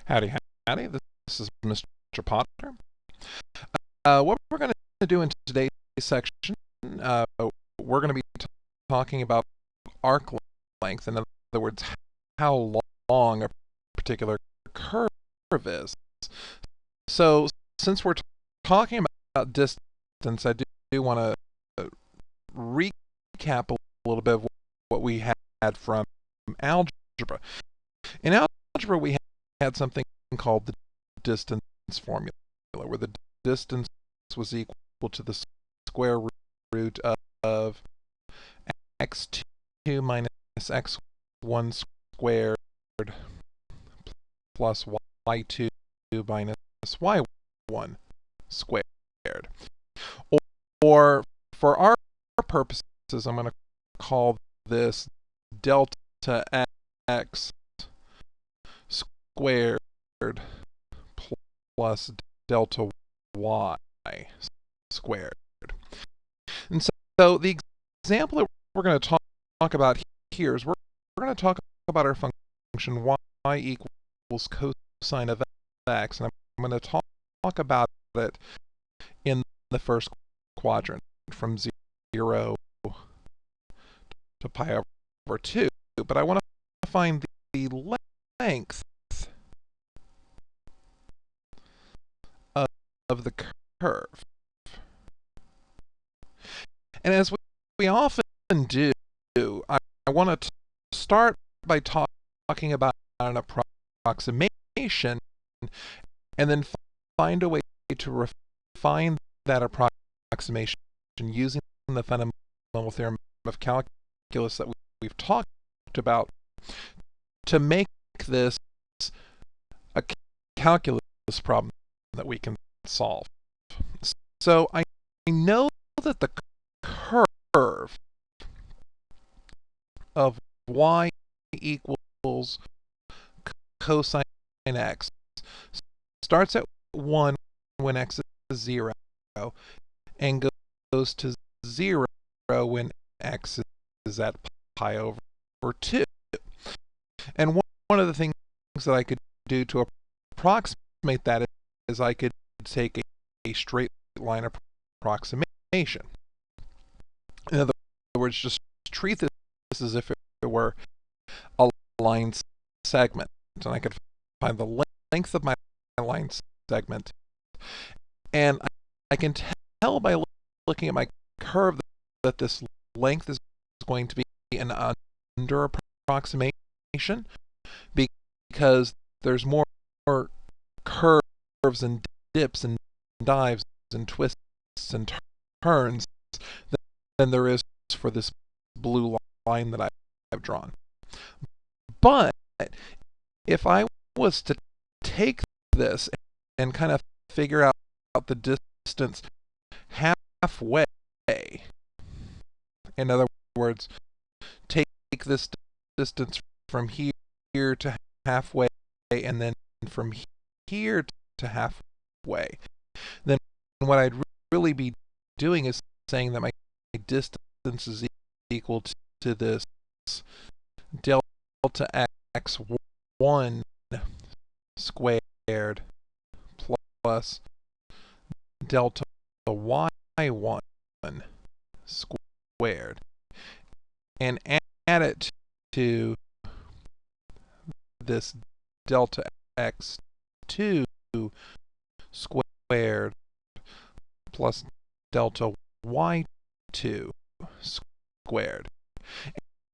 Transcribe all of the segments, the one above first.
Howdy, howdy. This is Mr. Potter. What we're going to do in today's section, we're going to be talking about arc length. In other words, how long a particular curve is. So, since we're talking about distance, I do want to recap a little bit of what we had from algebra. In algebra, we had something called the distance formula, where the distance was equal to the square root of x2 minus x1 squared plus y2 minus y1 squared. Or for our purposes, I'm going to call this delta x squared plus delta y squared. And so the example that we're going to talk about here is we're going to talk about our function y equals cosine of x, and I'm going to talk about it in the first quadrant from 0 to pi over 2. But I want to find the length of the curve. And as we often do, I want to start by talking about an approximation and then find a way to refine that approximation using the fundamental theorem of calculus that we've talked about to make this a calculus problem that we can solve. So I know that the curve of y equals cosine x starts at 1 when x is 0 and goes to 0 when x is at pi over 2. And one of the things that I could do to approximate that is I could take a straight line approximation. In other words, just treat this as if it were a line segment. And I could find the length of my line segment. And I can tell by looking at my curve that this length is going to be an under approximation because there's more curves and dips and dives and twists and turns than there is for this blue line that I've drawn. But if I was to take this and kind of figure out the distance halfway, in other words, take this distance from here to halfway and then from here to halfway, then what I'd really be doing is saying that my distance is equal to this delta x1 squared plus delta y1 squared, and add it to this delta x2 squared plus delta y2 squared.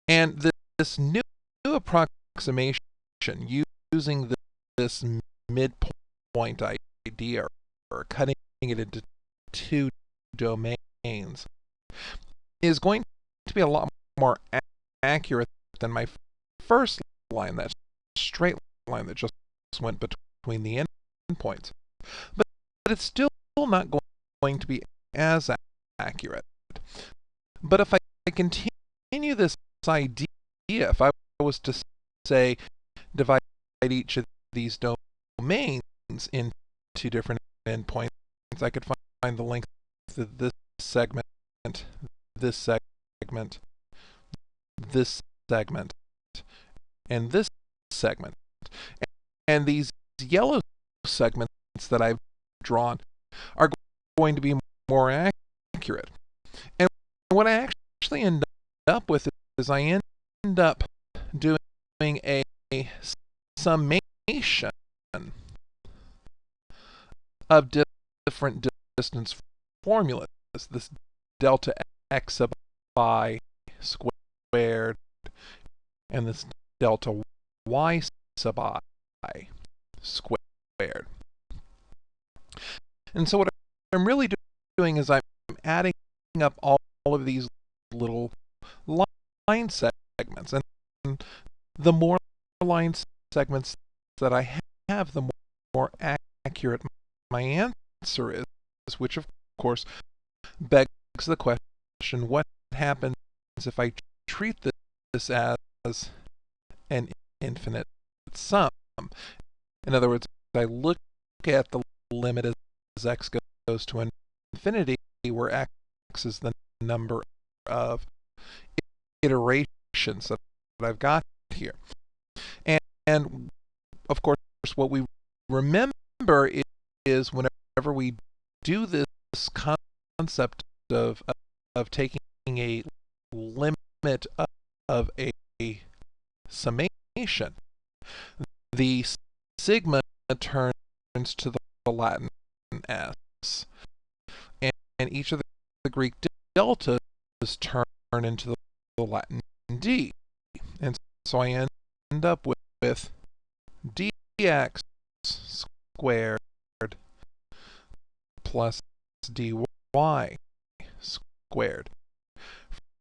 And this new approximation using this midpoint idea or cutting it into two domains is going to be a lot more accurate than my first line, that straight line that just went between the endpoints. But it's still not going to be as accurate. But if I continue this idea, if I was to say divide each of these domains into different endpoints, I could find the length of this segment, this segment, this segment, and this segment. And these yellow segments that I've drawn are going to be more accurate. And what I actually end up with is I end up doing a summation of different distance formulas. This delta x sub I squared and this delta y sub I squared. And so what I'm really doing is I'm adding up all of these little line segments. And the more line segments that I have, the more accurate my answer is, which of course begs the question, what happens if I treat this as an infinite sum? In other words, I look at the limit as x goes to infinity, where x is the number of iterations that I've got here. And of course, what we remember is whenever we do this concept of taking a limit of a summation, the sigma turns to the Latin s, and each of the Greek deltas turn into the Latin d. And so I end up with dx squared plus dy squared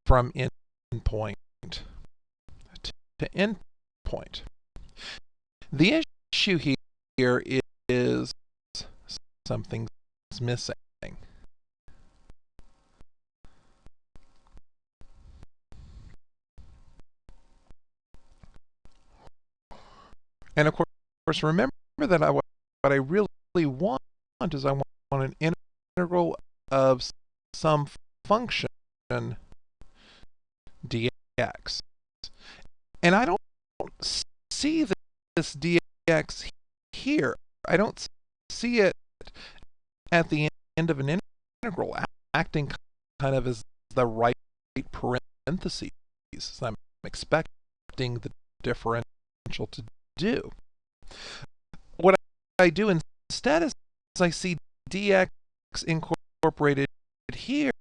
from endpoint to endpoint. The issue here is something's missing. And of course, remember that what I really want is I want an integral of some function dx. And I don't see this dx here. I don't see it at the end of an integral, acting kind of as the right parentheses. I'm expecting the differential to do. What I do instead is I see dx incorporated here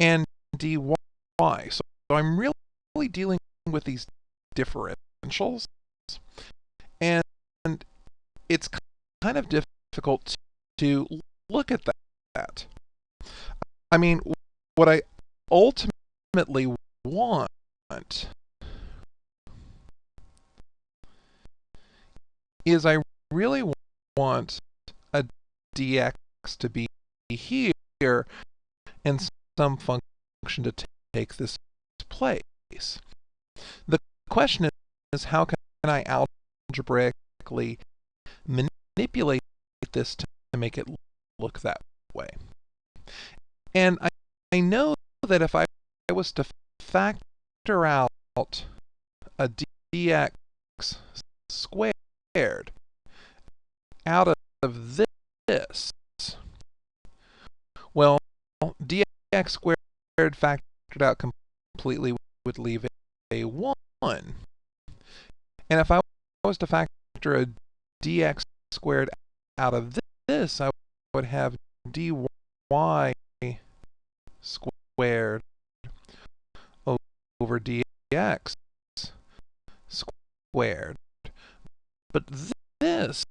and dy. So I'm really dealing with these differentials, and it's kind of difficult to look at that. I mean, what I ultimately want is I really want a dx to be here and some function to take this place. The question is, how can I algebraically manipulate this to make it look that way? And I know that if I was to factor out a dx squared out of this, well, dx squared factored out completely would leave a 1. And if I was to factor a dx squared out of this, I would have dy squared over dx squared. But this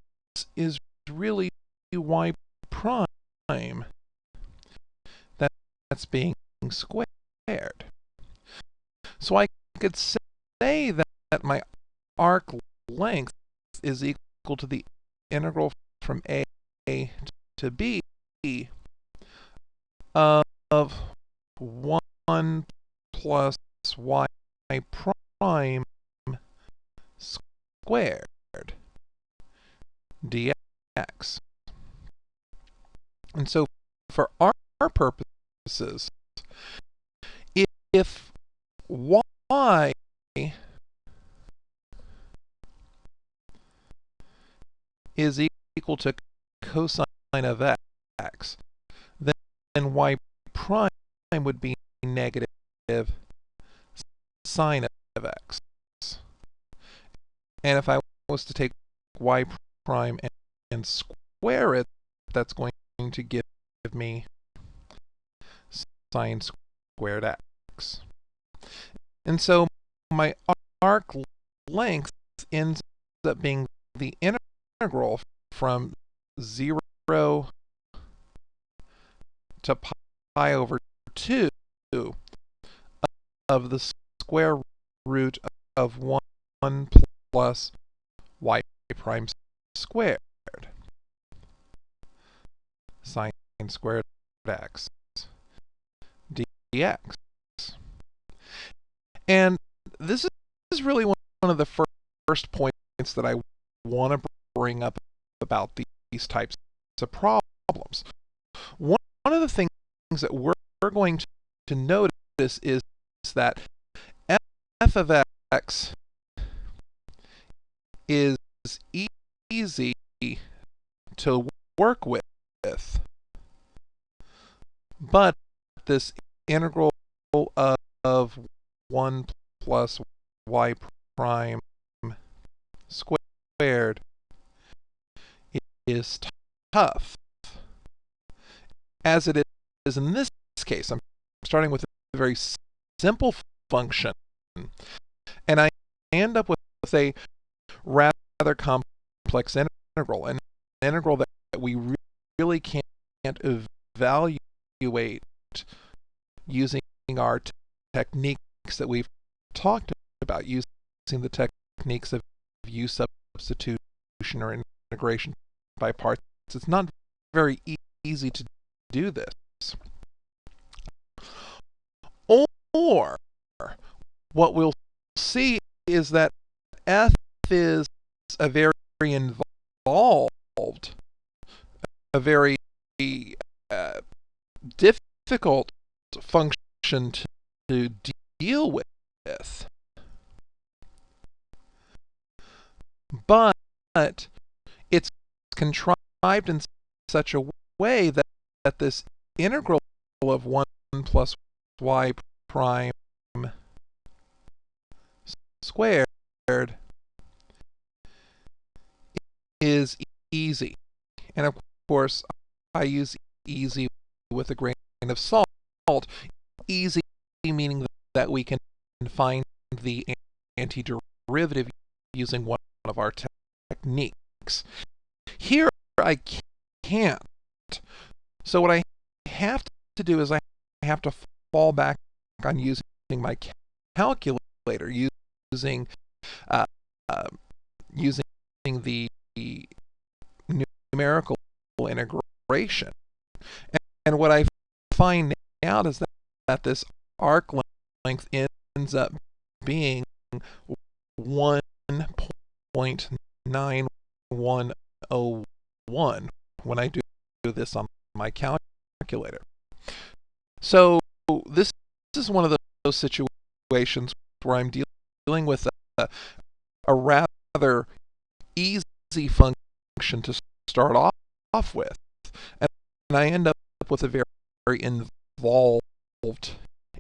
is really y prime that's being squared. So I could say that my arc length is equal to the integral from a to b of 1 plus y prime squared dx. And so for our purposes, if y is equal to cosine of x, then y prime would be negative sine of x. And if I was to take y prime and square it, that's going to give me sine squared x. And so my arc length ends up being the integral from 0 to pi over 2 of the square root of 1 plus y prime squared sine squared x dx. And this is really one of the first points that I want to bring up about these types of problems. One of the things that we're going to notice is that f of x is easy to work with, but this integral of 1 plus y prime squared is tough. As it is in this case, I'm starting with a very simple function, and I end up with a rather complex integral, an integral that we really can't evaluate using our techniques that we've talked about, using the techniques of u substitution or integration by parts. It's not very easy to do this. Or what we'll see is that f is a very involved, a very difficult function to deal with, but it's contrived in such a way that this integral of 1 plus y prime squared is easy. And of course, I use easy with a grain of salt. Easy meaning that we can find the antiderivative using one of our techniques. Here I can't. So what I have to do is I have to fall back on using my calculator, using the numerical integration. And what I find out is that this arc length ends up being 1.9101 when I do this on my calculator. So this is one of those situations where I'm dealing with a rather easy function to start off with, and I end up with a very, very involved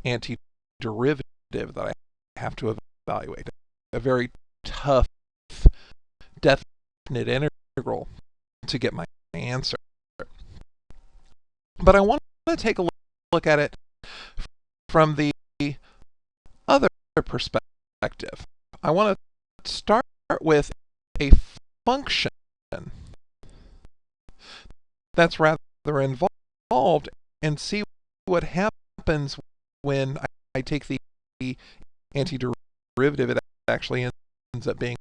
antiderivative that I have to evaluate. A very tough, definite integral to get my answer. But I want to take a look at it from the other perspective. I want to start with a function that's rather involved and see what happens when I take the antiderivative. It actually ends up being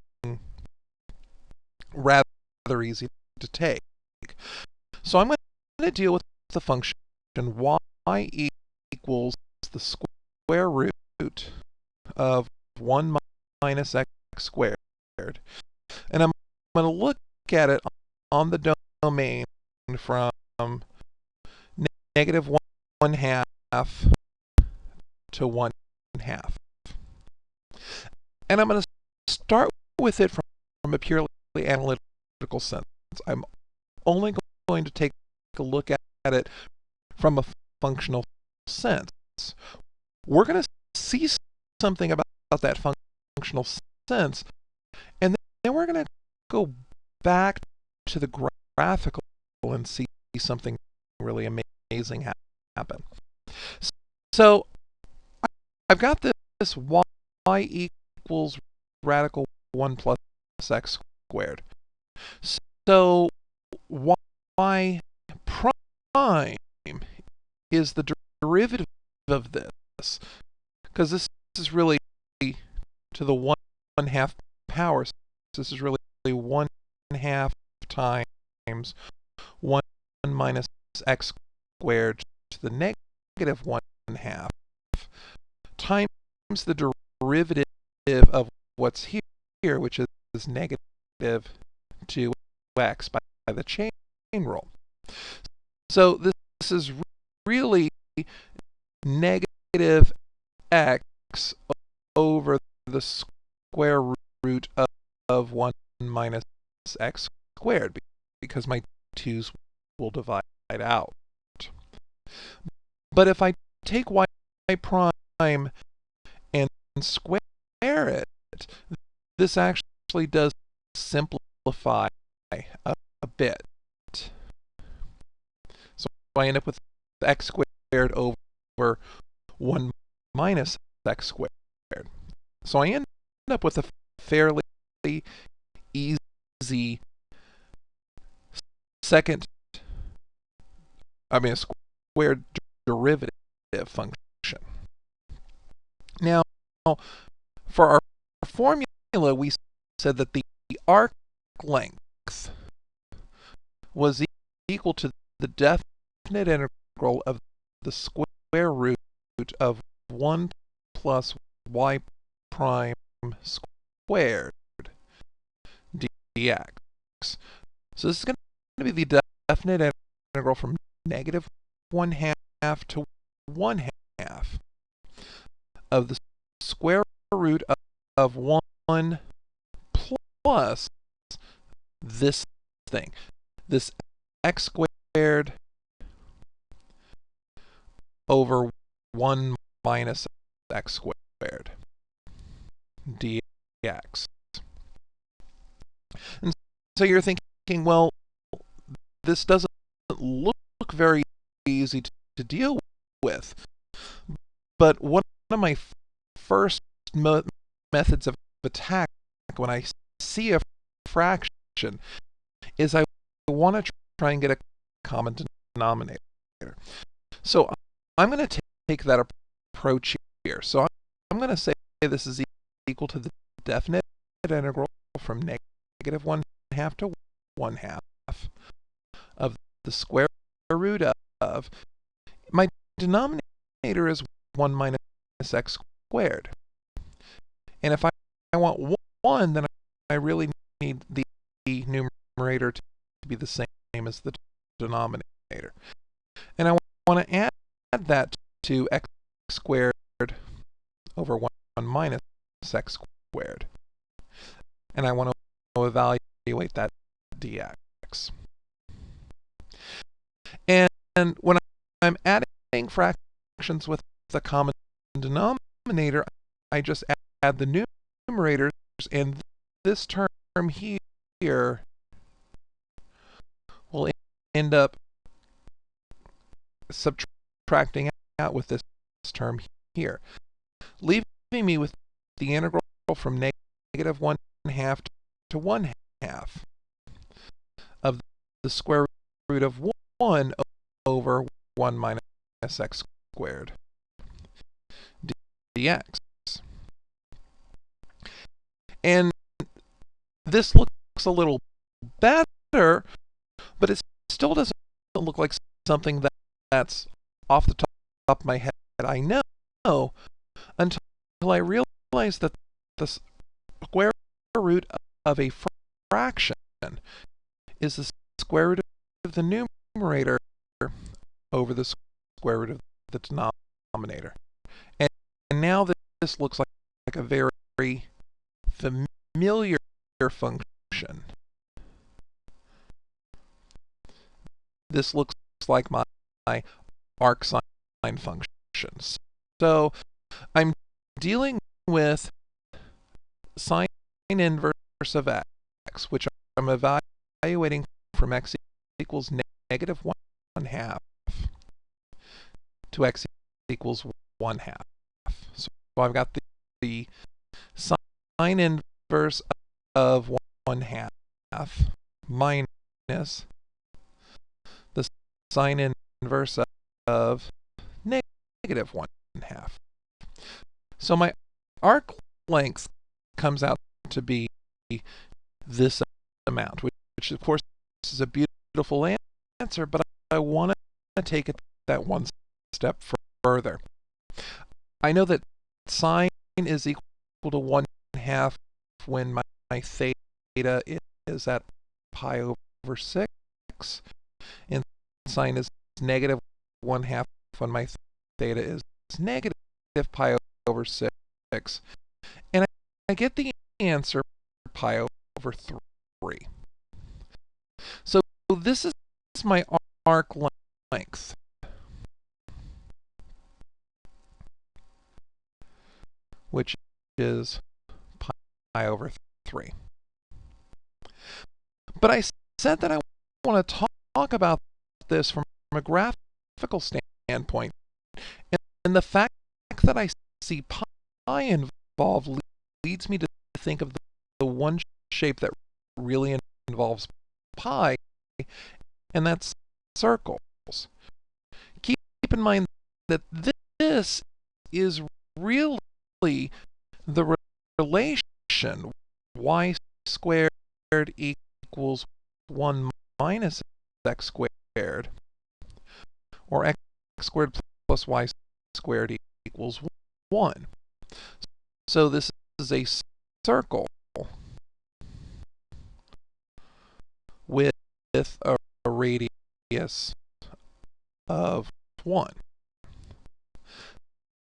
rather easy to take. So I'm going to deal with the function y equals the square root of 1 minus x squared. And I'm going to look at it on the domain from negative 1/2 to 1/2. And I'm going to start with it from a purely analytical sense. I'm only going to take a look at it from a functional sense. We're going to see something about that functional sense, and then we're going to go back to the graphical and see something really amazing happen. So I've got this y equals radical 1 plus x squared. So y prime is the derivative of this, because this is really to the 1/2 power. So this is really 1/2 times 1 minus x squared to the negative 1/2 times the derivative of what's here, which is negative 2x by the chain rule. So this is really negative x over the square root of 1 minus x squared, because my 2's will divide out. But if I take y prime and square it, this actually does simplify a bit. So I end up with x squared over 1 minus x squared. So I end up with a fairly easy a squared derivative function. Now, for our formula, we said that the arc length was equal to the definite integral of the square root of 1 plus y prime squared dx. So this is going to be the definite integral from negative 1/2 to 1/2 of the square root of 1 plus this thing, this x squared over 1 minus x squared dx. And so you're thinking, well, this doesn't look very easy to deal with. But one of my first methods of attack when I see a fraction is I want to try and get a common denominator. So I'm going to take that approach here. So I'm going to say this is equal to the definite integral from negative 1/2 to 1/2 of the square root of, my denominator is 1 minus x squared. And if I want 1, then I really need the numerator to be the same as the denominator. And I want to add that to x squared over 1 minus x squared. And I want to evaluate that dx. And when I'm adding fractions with the common denominator, I just add the numerators, and this term here will end up subtracting out with this term here, leaving me with the integral from negative 1/2 to 1/2 of the square root of 1 over 1 minus x squared dx. And this looks a little better, but it still doesn't look like something that's off the top of my head I know, until I realize that the square root of a fraction is the square root of the numerator over the square root of the denominator. And now this looks like a very familiar function. this looks like my arc sine function. So I'm dealing with sine inverse of x, which I'm evaluating from x equals negative 1/2 to x equals 1/2. So I've got the sine inverse of 1/2 minus the sine inverse of negative 1/2. So my arc length comes out to be this amount, which of course is a beautiful answer, but I want to take it that one step further. I know that sine is equal to 1/2 when my theta is at pi over 6, and sine is negative 1/2 when my theta is negative pi over 6. And I get the answer pi over 3. So this is my arc length, which is pi over 3. But I said that I want to talk about this from a graphical standpoint. And the fact that I see pi involved leads me to think of the one shape that really involves pi, and that's circles. Keep in mind that this is really the relation y squared equals 1 minus x squared, or x squared plus y squared equals 1. So this is a circle with a radius of 1.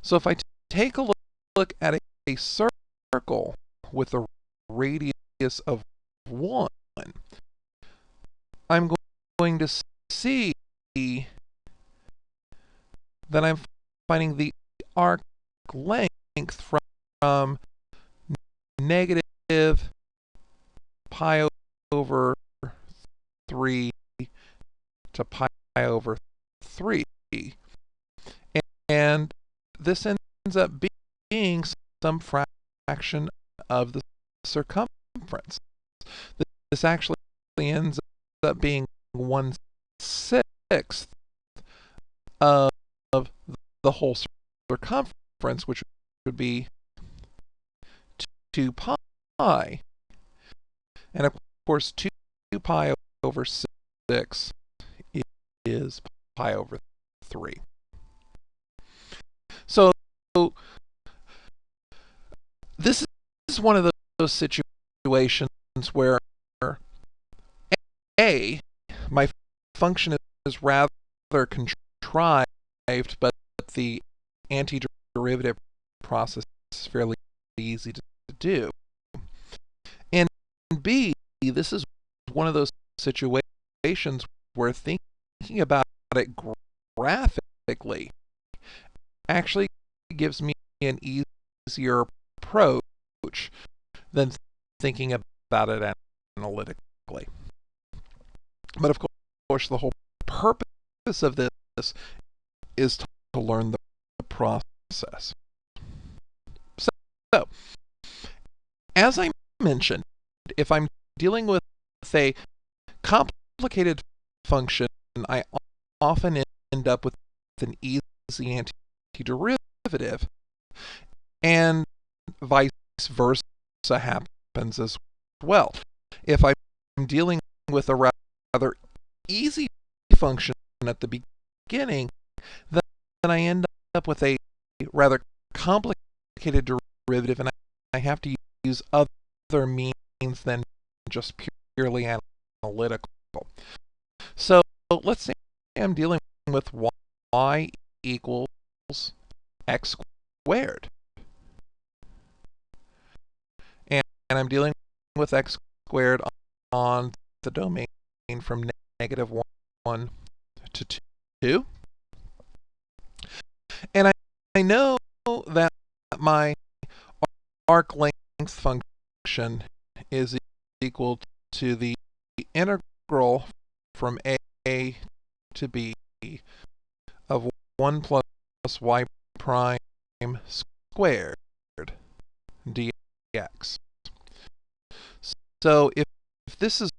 So if I take a look at a circle with a radius of 1, I'm going to see that I'm finding the arc length from negative pi over 3 to pi over 3. And this ends up being some fraction of the circumference. This actually ends up being 1/6 of the whole circumference, which would be 2 pi. And of course, 2 pi over 6 is pi over 3. So this is one of those situations where my function is rather contrived, but the antiderivative process is fairly easy to do. And B, this is one of those situations where thinking about it graphically actually gives me an easier approach than thinking about it analytically. But of course, the whole purpose of this is to learn the process. So, as I mentioned, if I'm dealing with a complicated function, I often end up with an easy antiderivative, and vice versa happens as well. If I'm dealing with a rather easy function at the beginning, then I end up with a rather complicated derivative, and I have to use other means than just purely analytical. So let's say I'm dealing with y equals x squared. And I'm dealing with x squared on the domain from negative 1 to 2. And I know that my arc length function is equal to the integral from a to b of 1 plus y prime squared dx. So if this is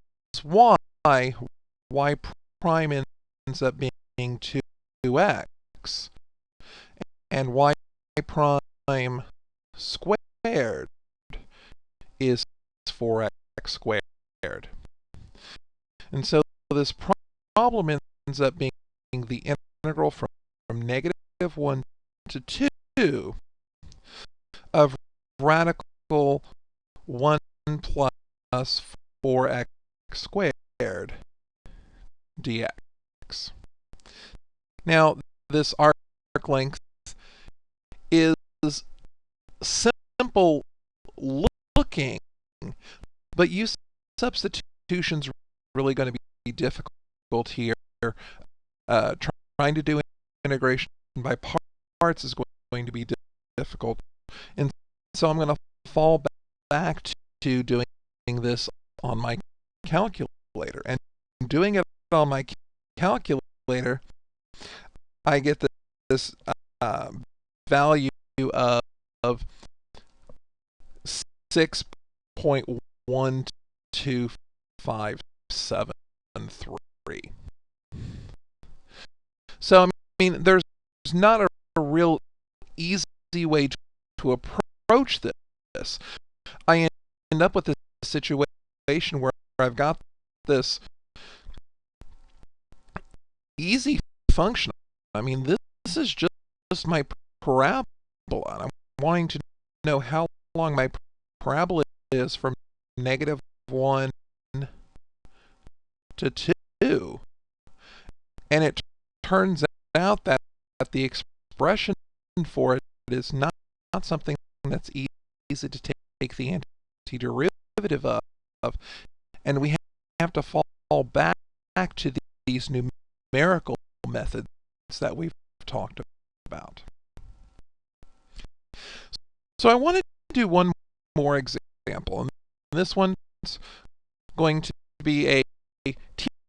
y prime ends up being 2x, and y prime squared is 4x squared. And so this problem ends up being the integral from negative 1 to 2 of radical 1 plus 4x squared dx. Now, this arc length is simple looking, but use substitution's really going to be difficult here. Trying to do integration by parts is going to be difficult, and so I'm going to fall back to doing this on my calculator. And doing it on my calculator, I get this value of 6.12573. So, I mean, there's not a real easy way to approach this. I end up with this situation where I've got this easy function. I mean, this is just my parabola. I'm wanting to know how long my parabola is from negative 1 to 2. And it turns out that the expression for it is not something that's easy to take the antiderivative of. And we have to fall back to these numerical methods that we've talked about. So I want to do one more example, and this one's going to be a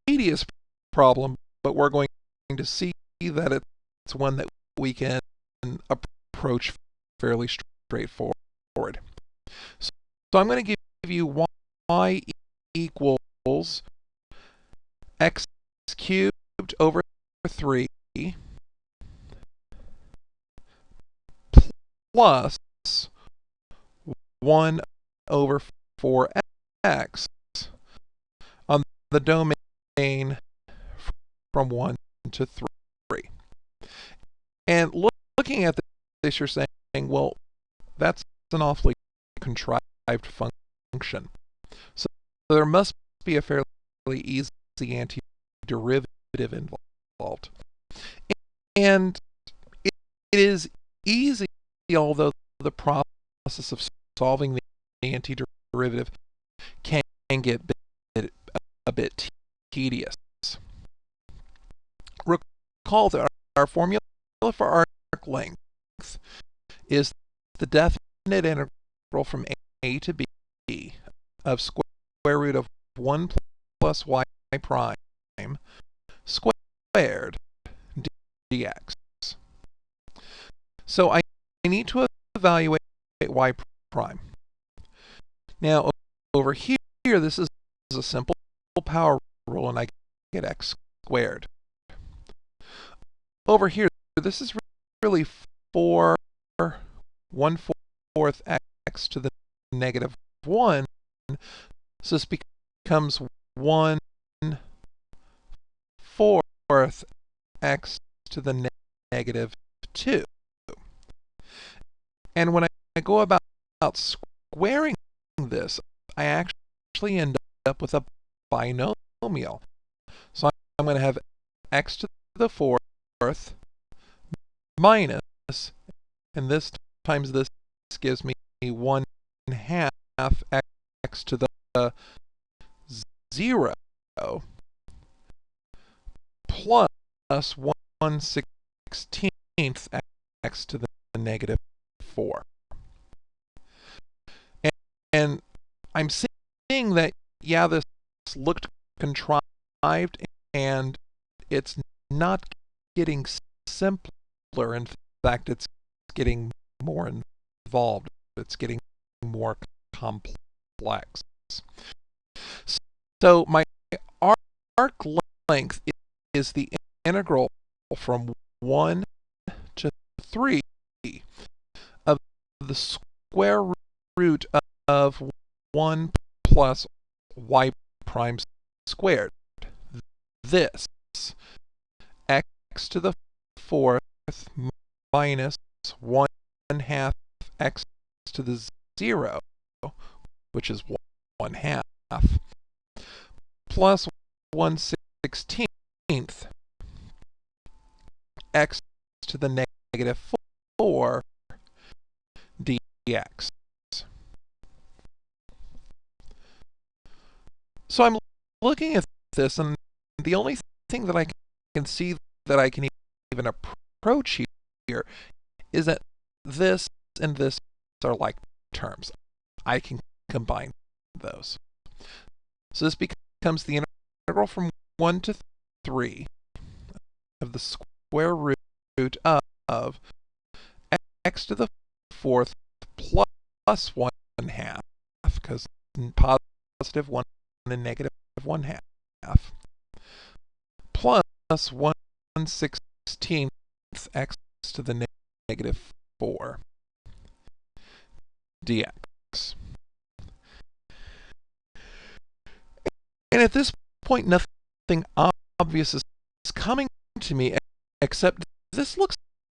tedious problem, but we're going to see that it's one that we can approach fairly straightforward. So I'm going to give you y equals x cubed over 3 plus 1 over 4x on the domain from 1 to 3. And looking at this, you're saying, well, that's an awfully contrived function. So there must be a fairly easy antiderivative involved. And it is easy, although the process of solving the antiderivative can get a bit tedious. Recall that our formula for arc length is the definite integral from a to b of square root of 1 plus y prime squared dx. So I need to evaluate y prime. Now over here, this is a simple power rule, and I get x squared. Over here, this is really 4 1/4 x to the negative 1. So this becomes 1/4 x to the negative 2. And when I go about squaring this, I actually end up with a binomial. So I'm going to have x to the 4th minus, and this times this gives me 1/2 x to the 0 plus 1/16 x to the negative 4. And I'm seeing that, yeah, this looked contrived, and it's not getting simpler. In fact, it's getting more involved. It's getting more complex. So my arc length is the integral from 1 to 3 of the square root of 1 plus y prime squared. This x to the 4th minus 1/2 x to the 0, which is 1/2, plus 1/16 x to the negative 4 dx. So I'm looking at this, and the only thing that I can see that I can even approach here is that this and this are like terms. I can combine those. So this becomes the integral from 1 to 3 of the square root of x to the 4th plus 1/2, because positive 1 and negative 1/2, plus 1/16 x to the negative 4 dx. And at this point, nothing obvious is coming to me, except this looks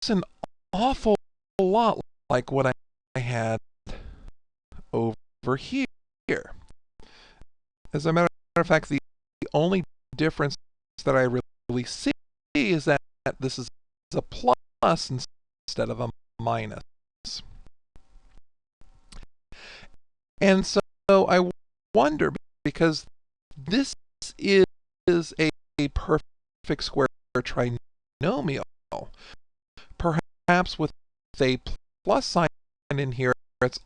an awful lot like what I had over here. As a matter of fact, the only difference that I really see is that this is a plus instead of a minus. And so I wonder, because this is a perfect square trinomial, perhaps with a plus sign in here, it's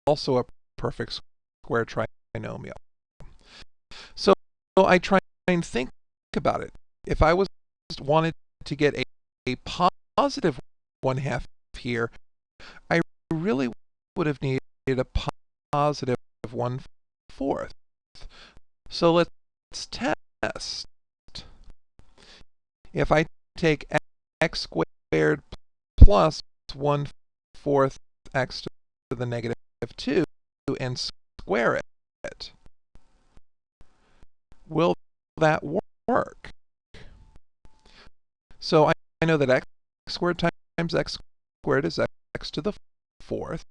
also a perfect square trinomial. So I try and think about it. If I wanted to get a positive 1/2 here, I really would have needed a positive 1/4. So let's test. If I take x squared plus 1/4 x to the negative 2 and square it, will that work? So I know that x squared times x squared is x to the 4th.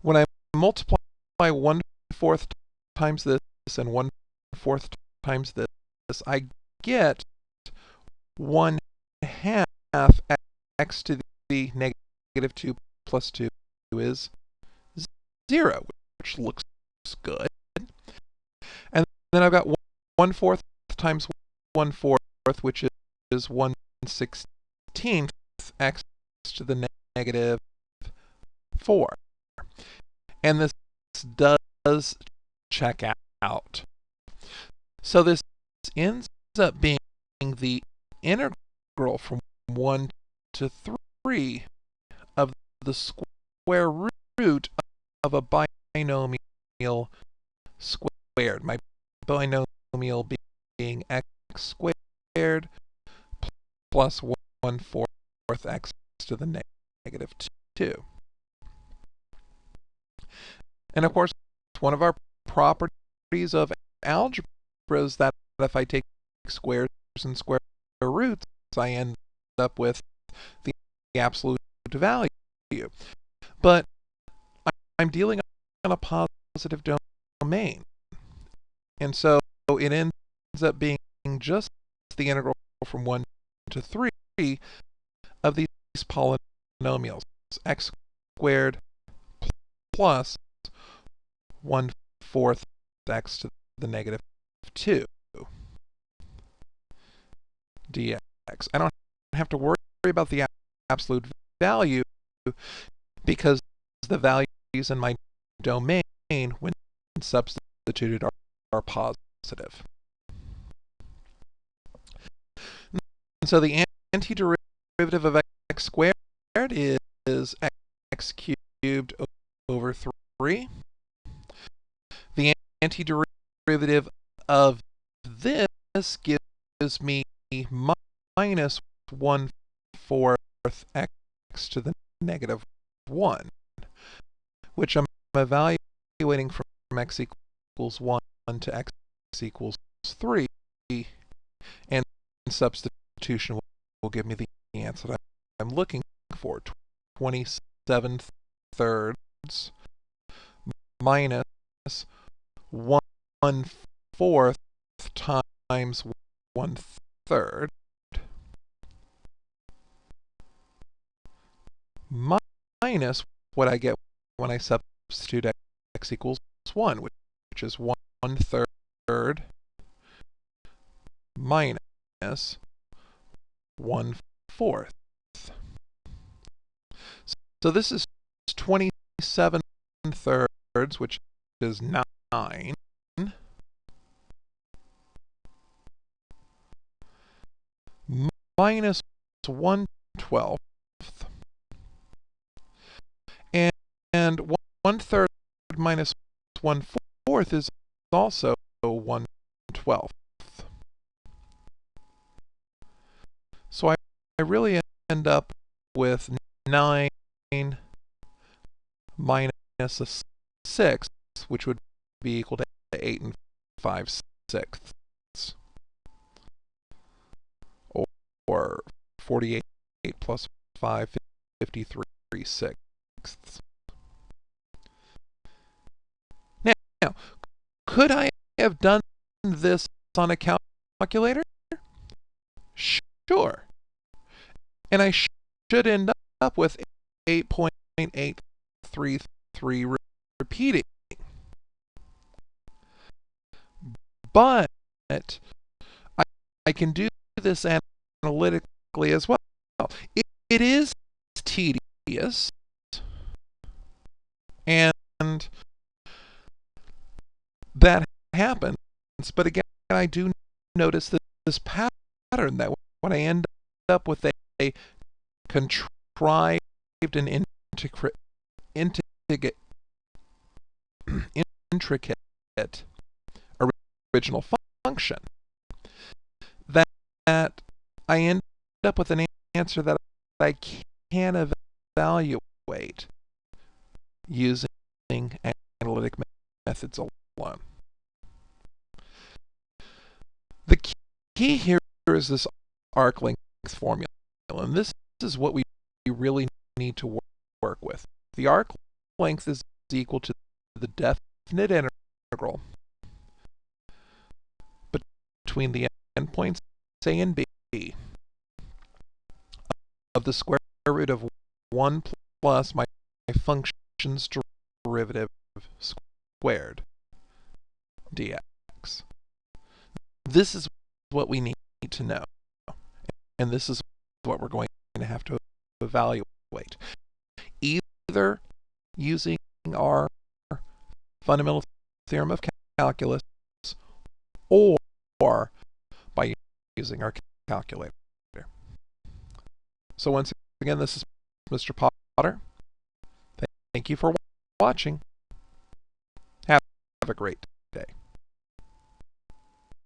When I multiply 1/4 times this and 1/4 times this, I get 1/2 x to the negative 2 plus 2 is 0, which looks good. And then I've got 1/4 times 1/4, which is 1/16 x to the negative 4. And this does check out. So this ends up being the integral from 1 to 3 of the square root of a binomial squared. My binomial being x squared plus 1/4 x to the negative 2. And of course, one of our properties of algebra is that if I take squares and square roots, I end up with the absolute value. But I'm dealing on a positive domain. And so it ends up being just the integral from 1 to 3 of these polynomials. X squared plus 1/4 x to the negative 2 dx. I don't have to worry about the absolute value because the values in my domain when substituted are positive. And so the antiderivative of x squared is x cubed over 3. The antiderivative of this gives me minus 1/4 x to the negative 1, which I'm evaluating from x equals 1 to x equals 3, and substitution will give me the answer that I'm looking for, 27/3 minus 1/4 times 1/3 minus what I get when I substitute x equals 1, which is 1/3 minus 1/4. So this is 27/3, which is 9, minus 1/12, and 1/3 minus 1/4 is also 1/12. So I really end up with 9 minus a 6, which would be equal to 8 5/6, or 48 plus 5, 53/6. Now, could I have done this on a calculator? Sure. And I should end up with 8.833 repeating. But I can do this analytically as well. It is tedious, and that happens, but again, I do notice that this pattern that when I end up with a contrived and intricate original function, that I end up with an answer that I can evaluate using analytic methods alone. The key here is this arc length formula, and this is what we really need to work with. The arc length is equal to the definite integral between the endpoints A and B of the square root of 1 plus my function's derivative squared dx. This is what we need to know, and this is what we're going to have to evaluate, either using our fundamental theorem of calculus or by using our calculator. So once again, this is Mr. Potter. Thank you for watching. Have a great day.